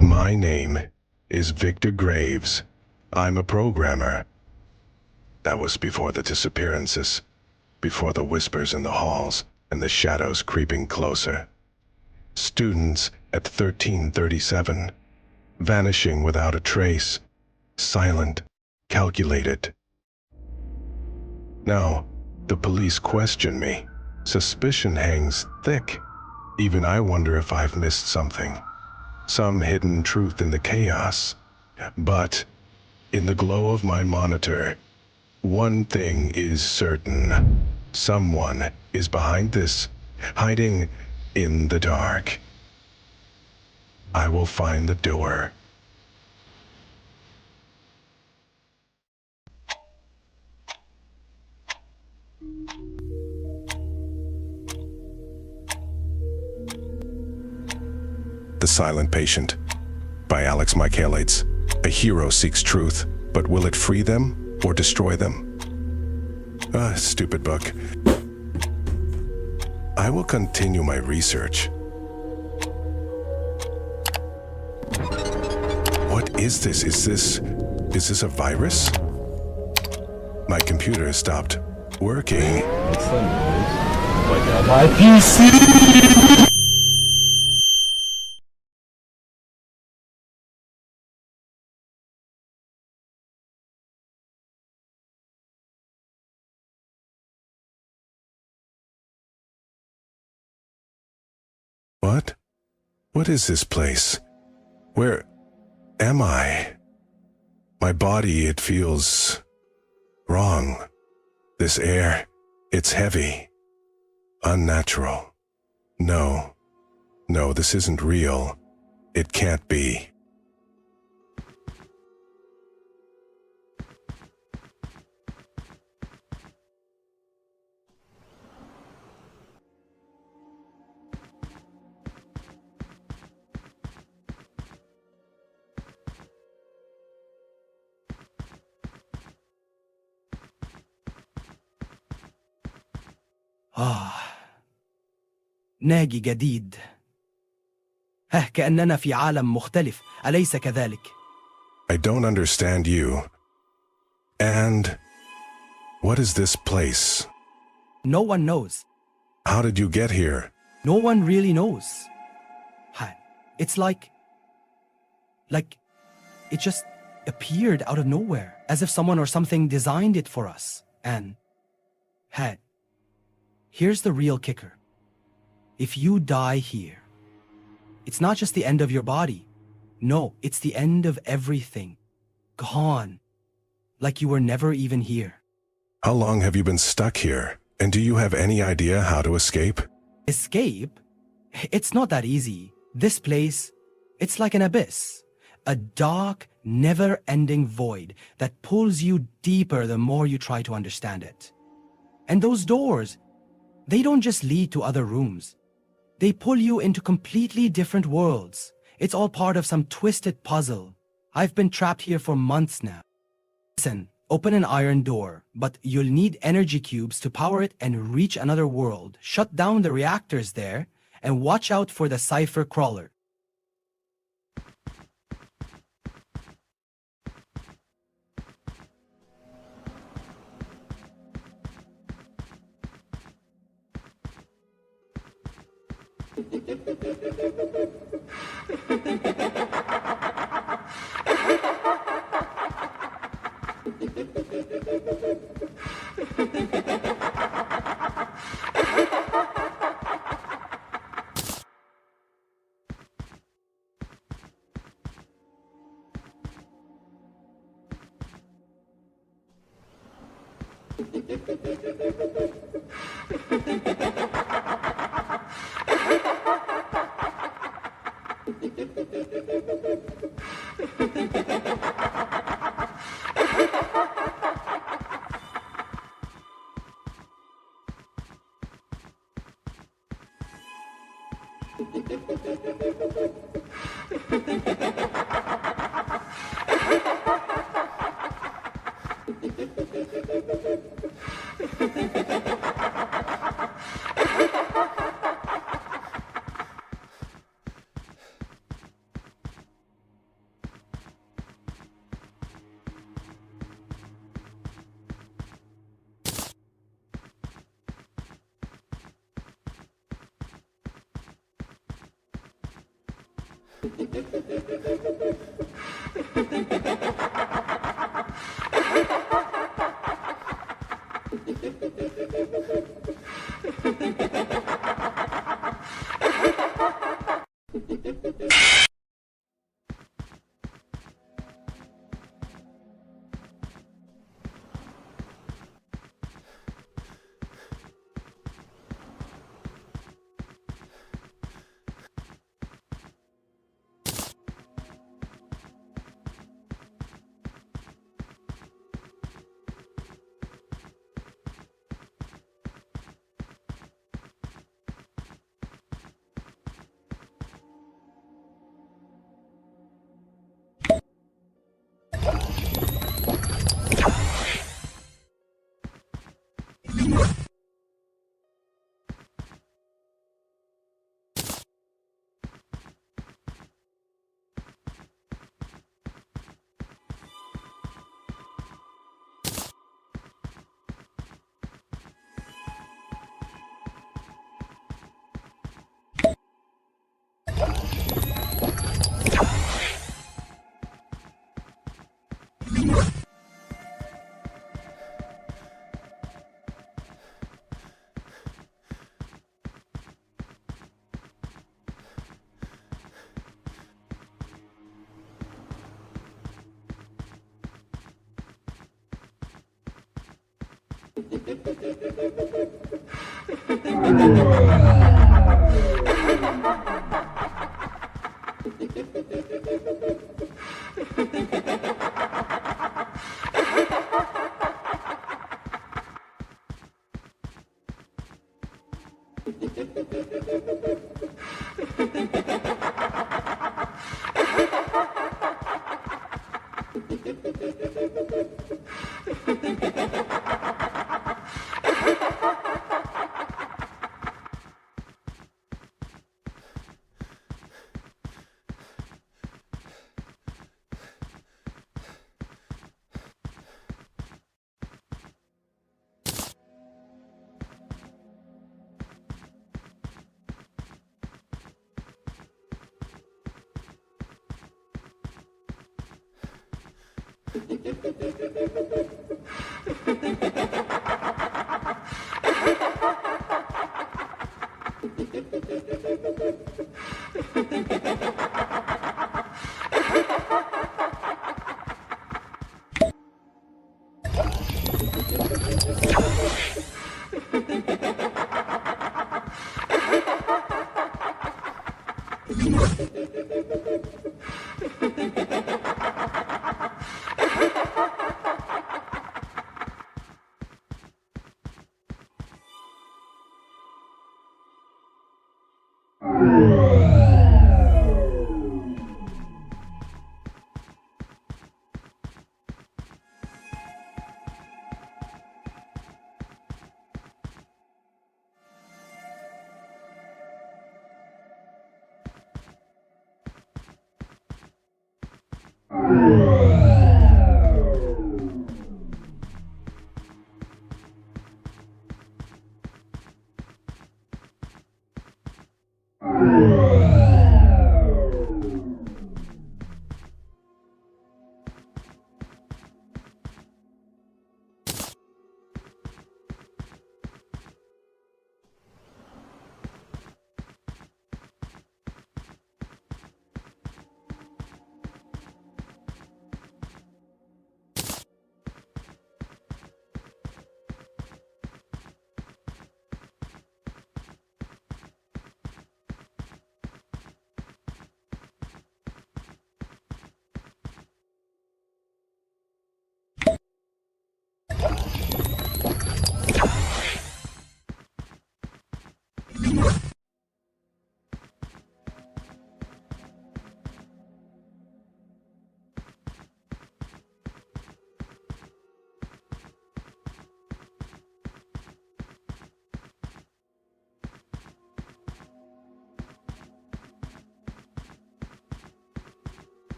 My name is Victor Graves. I'm a programmer. That was before the disappearances, before the whispers in the halls and the shadows creeping closer. Students at 1337, vanishing without a trace, silent, calculated. Now, the police question me. Suspicion hangs thick. Even I wonder if I've missed something. Some hidden truth in the chaos. But in the glow of my monitor, one thing is certain. Someone is behind this, hiding in the dark. I will find the door. The Silent Patient, by Alex Michaelides. A hero seeks truth, but will it free them or destroy them? Stupid book. I will continue my research. What is this? Is this a virus? My computer stopped working. My PC! What? What is this place? Where am I? My body, it feels wrong. This air, it's heavy, unnatural. No, this isn't real. It can't be. ناجي جديد. كأننا في عالم مختلف، أليس كذلك؟ I don't understand you. And what is this place? No one knows. How did you get here? No one really knows. It's like it just appeared out of nowhere, as if someone or something designed it for us. And here's the real kicker. If you die here, it's not just the end of your body. No, it's the end of everything. Gone. Like you were never even here. How long have you been stuck here? And do you have any idea how to escape? Escape? It's not that easy. This place, it's like an abyss. A dark, never-ending void that pulls you deeper the more you try to understand it. And those doors, they don't just lead to other rooms. They pull you into completely different worlds. It's all part of some twisted puzzle. I've been trapped here for months now. Listen, open an iron door, but you'll need energy cubes to power it and reach another world. Shut down the reactors there, and watch out for the cipher crawler.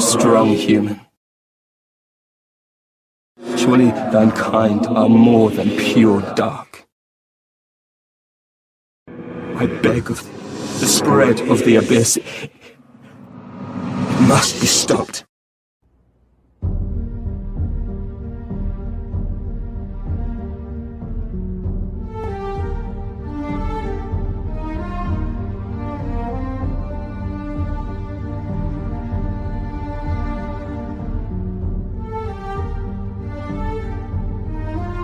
strong human. Surely mankind are more than pure dark. I beg of thee, the spread of the abyss, it must be stopped.